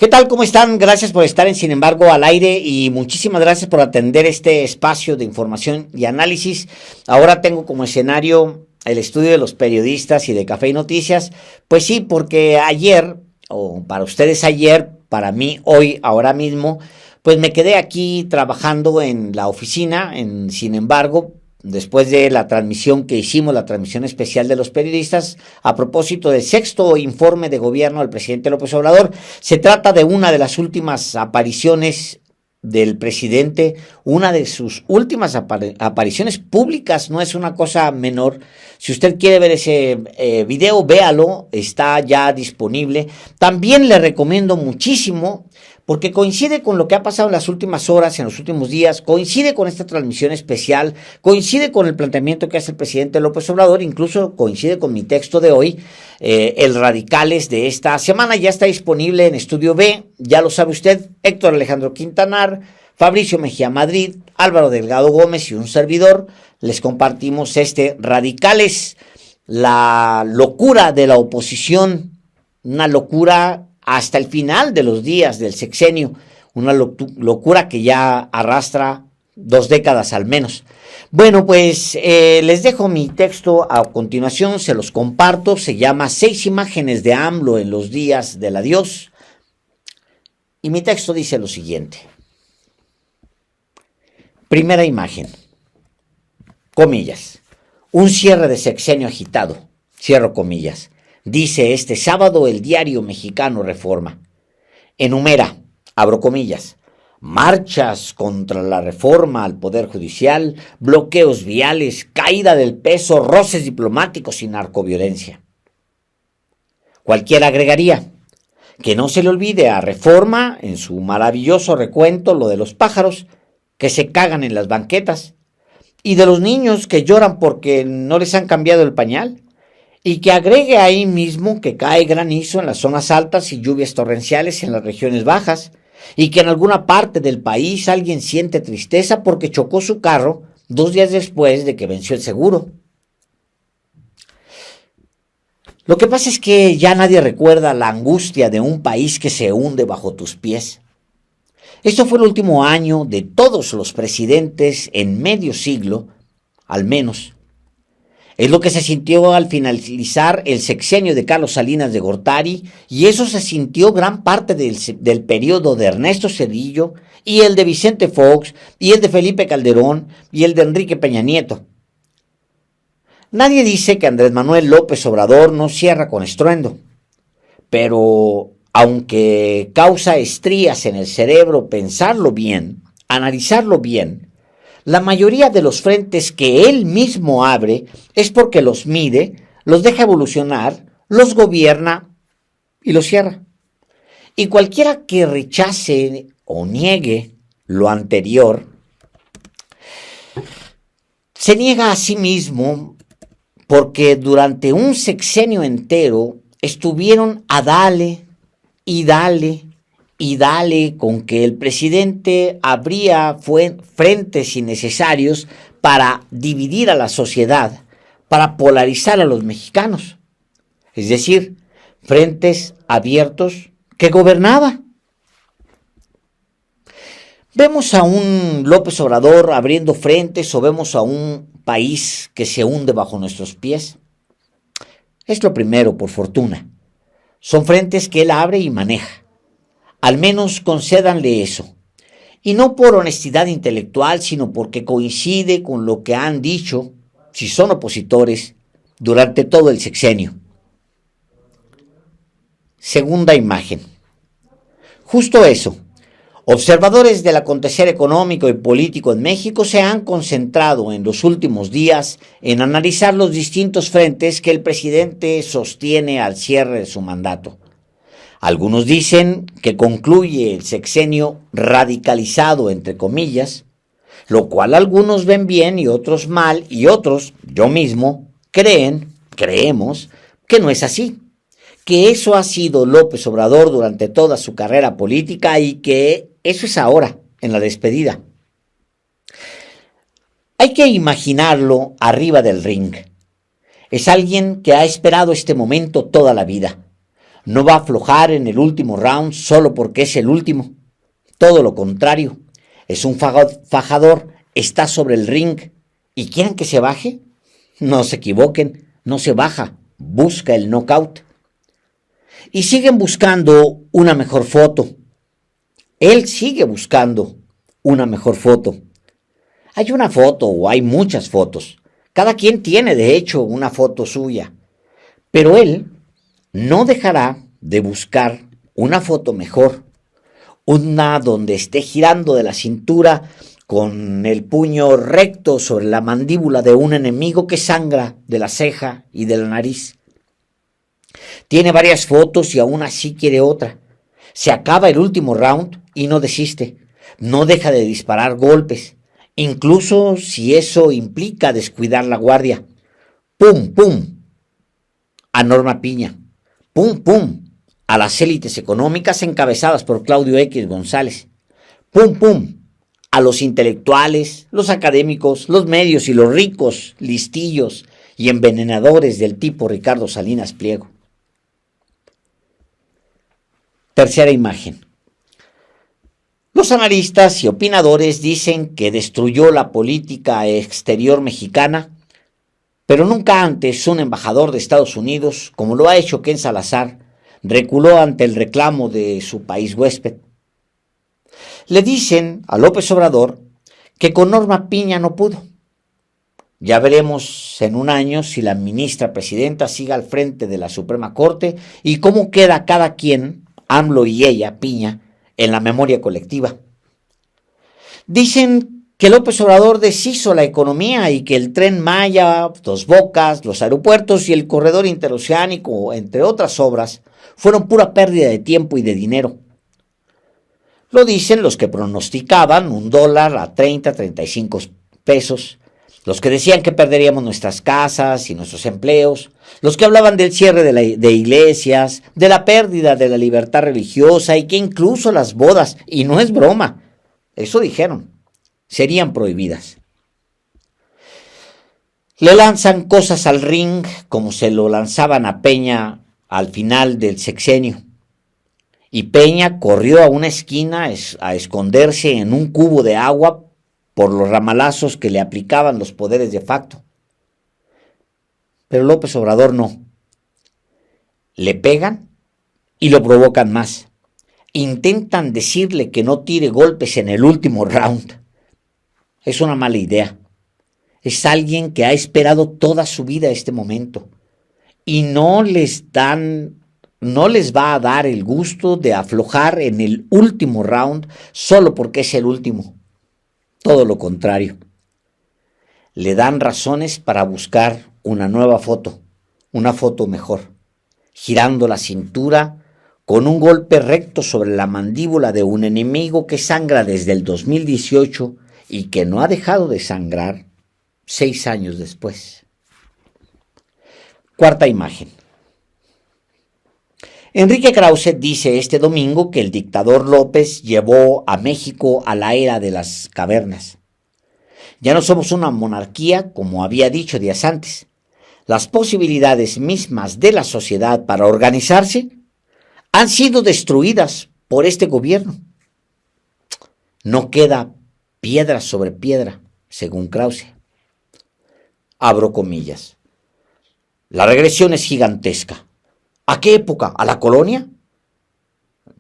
¿Qué tal? ¿Cómo están? Gracias por estar en Sin embargo al aire y muchísimas gracias por atender este espacio de información y análisis. Ahora tengo como escenario el estudio de los periodistas y de Café y Noticias. Pues sí, porque ayer, o para ustedes ayer, para mí hoy, ahora mismo, pues me quedé aquí trabajando en la oficina, Sin embargo, después de la transmisión que hicimos, la transmisión especial de los periodistas, a propósito del sexto informe de gobierno del presidente López Obrador. Se trata de una de las últimas apariciones del presidente, una de sus últimas apariciones públicas, no es una cosa menor. Si usted quiere ver ese video, véalo, está ya disponible. También le recomiendo muchísimo, porque coincide con lo que ha pasado en las últimas horas, en los últimos días, coincide con esta transmisión especial, coincide con el planteamiento que hace el presidente López Obrador, incluso coincide con mi texto de hoy, el Radicales de esta semana. Ya está disponible en Estudio B, ya lo sabe usted, Héctor Alejandro Quintanar, Fabricio Mejía Madrid, Álvaro Delgado Gómez y un servidor. Les compartimos este Radicales, la locura de la oposición, una locura hasta el final de los días del sexenio, una locura que ya arrastra 2 décadas al menos. Bueno, pues les dejo mi texto a continuación, se los comparto, se llama 6 imágenes de AMLO en los días del adiós, y mi texto dice lo siguiente. Primera imagen, comillas, un cierre de sexenio agitado, cierro comillas. Dice este sábado el diario mexicano Reforma. Enumera, abro comillas, marchas contra la reforma al Poder Judicial, bloqueos viales, caída del peso, roces diplomáticos y narcoviolencia. Cualquiera agregaría, que no se le olvide a Reforma, en su maravilloso recuento, lo de los pájaros que se cagan en las banquetas y de los niños que lloran porque no les han cambiado el pañal. Y que agregue ahí mismo que cae granizo en las zonas altas y lluvias torrenciales en las regiones bajas, y que en alguna parte del país alguien siente tristeza porque chocó su carro 2 días después de que venció el seguro. Lo que pasa es que ya nadie recuerda la angustia de un país que se hunde bajo tus pies. Esto fue el último año de todos los presidentes en medio siglo, al menos. Es lo que se sintió al finalizar el sexenio de Carlos Salinas de Gortari, y eso se sintió gran parte del periodo de Ernesto Zedillo, y el de Vicente Fox, y el de Felipe Calderón, y el de Enrique Peña Nieto. Nadie dice que Andrés Manuel López Obrador no cierra con estruendo, pero aunque causa estrías en el cerebro pensarlo bien, analizarlo bien, la mayoría de los frentes que él mismo abre es porque los mide, los deja evolucionar, los gobierna y los cierra. Y cualquiera que rechace o niegue lo anterior, se niega a sí mismo porque durante un sexenio entero estuvieron a dale y dale y dale con que el presidente abría frentes innecesarios para dividir a la sociedad, para polarizar a los mexicanos. Es decir, frentes abiertos que gobernaba. ¿Vemos a un López Obrador abriendo frentes o vemos a un país que se hunde bajo nuestros pies? Es lo primero, por fortuna. Son frentes que él abre y maneja. Al menos concédanle eso. Y no por honestidad intelectual, sino porque coincide con lo que han dicho, si son opositores, durante todo el sexenio. Segunda imagen. Justo eso. Observadores del acontecer económico y político en México se han concentrado en los últimos días en analizar los distintos frentes que el presidente sostiene al cierre de su mandato. Algunos dicen que concluye el sexenio radicalizado, entre comillas, lo cual algunos ven bien y otros mal, y otros, yo mismo, creemos, que no es así, que eso ha sido López Obrador durante toda su carrera política y que eso es ahora, en la despedida. Hay que imaginarlo arriba del ring. Es alguien que ha esperado este momento toda la vida. No va a aflojar en el último round solo porque es el último. Todo lo contrario, es un fajador, está sobre el ring. ¿Y quieren que se baje? No se equivoquen, no se baja, busca el knockout. Y siguen buscando una mejor foto. Él sigue buscando una mejor foto. Hay una foto o hay muchas fotos. Cada quien tiene, de hecho, una foto suya. Pero él no dejará de buscar una foto mejor. Una donde esté girando de la cintura con el puño recto sobre la mandíbula de un enemigo que sangra de la ceja y de la nariz. Tiene varias fotos y aún así quiere otra. Se acaba el último round y no desiste. No deja de disparar golpes, incluso si eso implica descuidar la guardia. ¡Pum, pum! A Norma Piña. ¡Pum, pum! A las élites económicas encabezadas por Claudio X González. ¡Pum, pum! A los intelectuales, los académicos, los medios y los ricos, listillos y envenenadores del tipo Ricardo Salinas Pliego. Tercera imagen. Los analistas y opinadores dicen que destruyó la política exterior mexicana, pero nunca antes un embajador de Estados Unidos, como lo ha hecho Ken Salazar, reculó ante el reclamo de su país huésped. Le dicen a López Obrador que con Norma Piña no pudo. Ya veremos en un año si la ministra presidenta sigue al frente de la Suprema Corte y cómo queda cada quien, AMLO y ella, Piña, en la memoria colectiva. Dicen que López Obrador deshizo la economía y que el Tren Maya, Dos Bocas, los aeropuertos y el corredor interoceánico, entre otras obras, fueron pura pérdida de tiempo y de dinero. Lo dicen los que pronosticaban $1 a 30, 35 pesos, los que decían que perderíamos nuestras casas y nuestros empleos, los que hablaban del cierre de iglesias, de la pérdida de la libertad religiosa y que incluso las bodas, y no es broma, eso dijeron, serían prohibidas. Le lanzan cosas al ring como se lo lanzaban a Peña al final del sexenio. Y Peña corrió a una esquina a esconderse en un cubo de agua por los ramalazos que le aplicaban los poderes de facto. Pero López Obrador no. Le pegan y lo provocan más. Intentan decirle que no tire golpes en el último round. Es una mala idea. Es alguien que ha esperado toda su vida este momento. Y no les va a dar el gusto de aflojar en el último round solo porque es el último. Todo lo contrario. Le dan razones para buscar una nueva foto, una foto mejor, girando la cintura con un golpe recto sobre la mandíbula de un enemigo que sangra desde el 2018 y que no ha dejado de sangrar 6 años después. Cuarta imagen. Enrique Krause dice este domingo que el dictador López llevó a México a la era de las cavernas. Ya no somos una monarquía como había dicho días antes. Las posibilidades mismas de la sociedad para organizarse han sido destruidas por este gobierno. No queda piedra sobre piedra, según Krause. Abro comillas. La regresión es gigantesca. ¿A qué época? ¿A la colonia?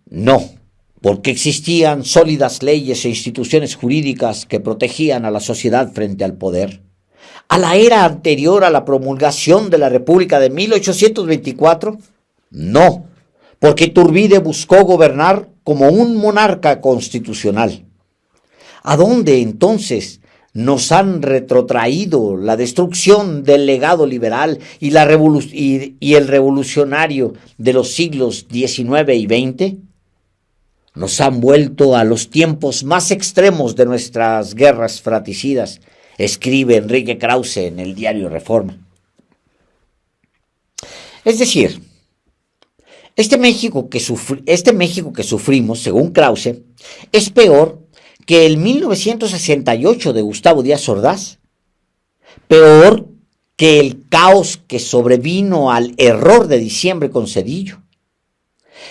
No, porque existían sólidas leyes e instituciones jurídicas que protegían a la sociedad frente al poder. ¿A la era anterior a la promulgación de la República de 1824? No, porque Iturbide buscó gobernar como un monarca constitucional. ¿A dónde entonces nos han retrotraído la destrucción del legado liberal y el revolucionario de los siglos XIX y XX? Nos han vuelto a los tiempos más extremos de nuestras guerras fratricidas, escribe Enrique Krause en el diario Reforma. Es decir, este México que sufrimos, según Krause, es peor que el 1968 de Gustavo Díaz Ordaz, peor que el caos que sobrevino al error de diciembre con Zedillo,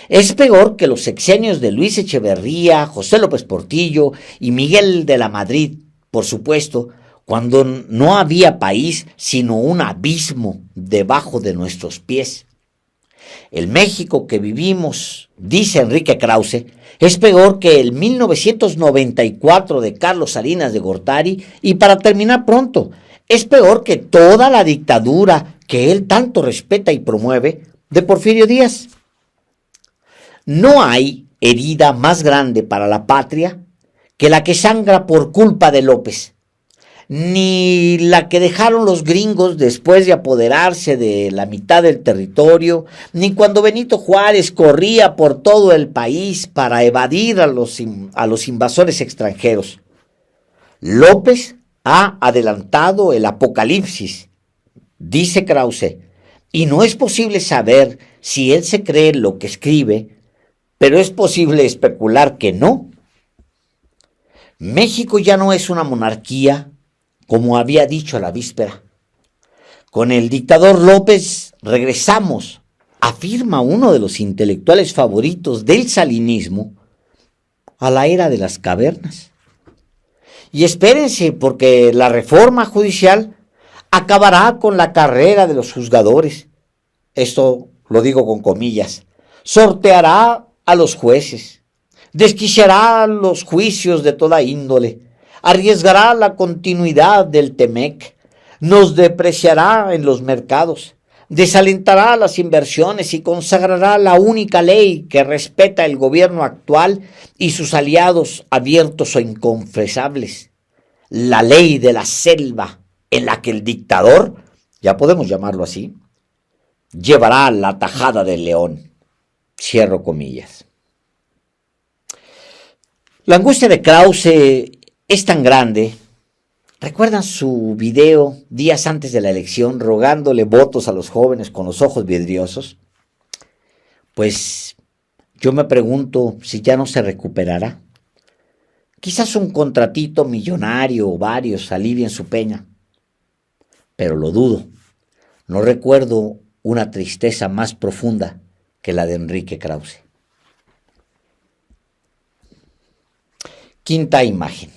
Es peor que los sexenios de Luis Echeverría, José López Portillo y Miguel de la Madrid, por supuesto, cuando no había país sino un abismo debajo de nuestros pies. El México que vivimos, dice Enrique Krause, es peor que el 1994 de Carlos Salinas de Gortari y, para terminar pronto, es peor que toda la dictadura que él tanto respeta y promueve de Porfirio Díaz. No hay herida más grande para la patria que la que sangra por culpa de López, ni la que dejaron los gringos después de apoderarse de la mitad del territorio, ni cuando Benito Juárez corría por todo el país para evadir a los invasores extranjeros. López ha adelantado el apocalipsis, dice Krause, y no es posible saber si él se cree lo que escribe, pero es posible especular que no. México ya no es una monarquía, como había dicho a la víspera. Con el dictador López regresamos, afirma uno de los intelectuales favoritos del salinismo, a la era de las cavernas. Y espérense, porque la reforma judicial acabará con la carrera de los juzgadores. Esto lo digo con comillas. Sorteará a los jueces, desquiciará los juicios de toda índole, arriesgará la continuidad del TEMEC, nos depreciará en los mercados, desalentará las inversiones y consagrará la única ley que respeta el gobierno actual y sus aliados abiertos o inconfesables, la ley de la selva, en la que el dictador, ya podemos llamarlo así, llevará la tajada del león. Cierro comillas. La angustia de Krause es tan grande. ¿Recuerdan su video días antes de la elección rogándole votos a los jóvenes con los ojos vidriosos? Pues yo me pregunto si ya no se recuperará. Quizás un contratito millonario o varios alivien su pena, pero lo dudo. No recuerdo una tristeza más profunda que la de Enrique Krause. Quinta imagen.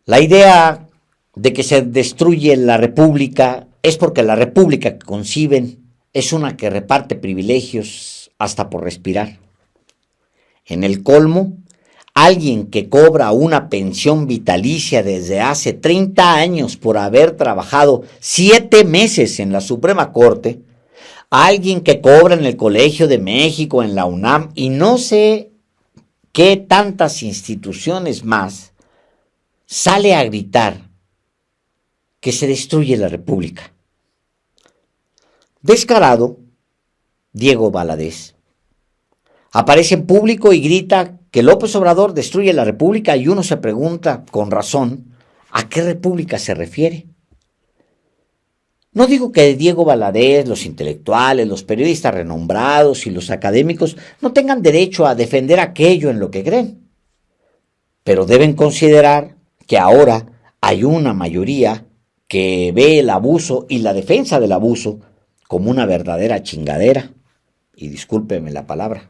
La idea de que se destruye la república es porque la república que conciben es una que reparte privilegios hasta por respirar. En el colmo, alguien que cobra una pensión vitalicia desde hace 30 años por haber trabajado 7 meses en la Suprema Corte, alguien que cobra en el Colegio de México, en la UNAM y no sé qué tantas instituciones más, sale a gritar que se destruye la república. Descarado, Diego Valadez aparece en público y grita que López Obrador destruye la república y uno se pregunta, con razón, ¿a qué república se refiere? No digo que Diego Valadez, los intelectuales, los periodistas renombrados y los académicos no tengan derecho a defender aquello en lo que creen, pero deben considerar que ahora hay una mayoría que ve el abuso y la defensa del abuso como una verdadera chingadera, y discúlpeme la palabra.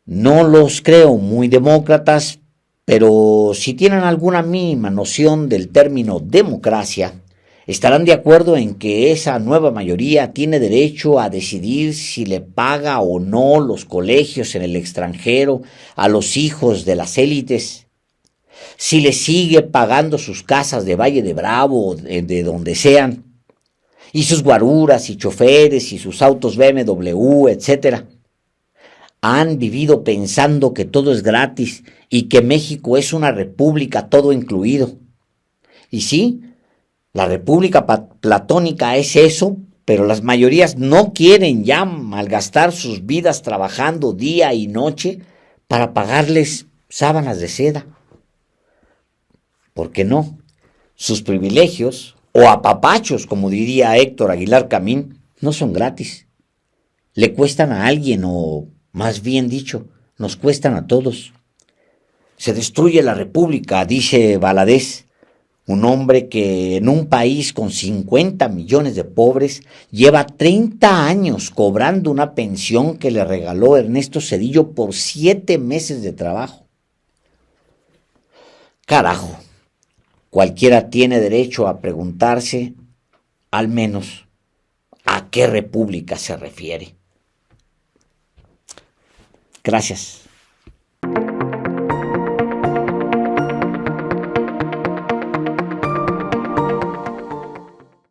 No los creo muy demócratas, pero si tienen alguna mínima noción del término democracia, estarán de acuerdo en que esa nueva mayoría tiene derecho a decidir si le paga o no los colegios en el extranjero a los hijos de las élites, si le sigue pagando sus casas de Valle de Bravo o de donde sean, y sus guaruras y choferes y sus autos BMW, etc. Han vivido pensando que todo es gratis y que México es una república todo incluido. Y sí, la república platónica es eso, pero las mayorías no quieren ya malgastar sus vidas trabajando día y noche para pagarles sábanas de seda. ¿Por qué no? Sus privilegios, o apapachos, como diría Héctor Aguilar Camín, no son gratis. Le cuestan a alguien, o más bien dicho, nos cuestan a todos. Se destruye la república, dice Valadez. Un hombre que en un país con 50 millones de pobres lleva 30 años cobrando una pensión que le regaló Ernesto Zedillo por 7 meses de trabajo. Carajo, cualquiera tiene derecho a preguntarse, al menos, a qué república se refiere. Gracias.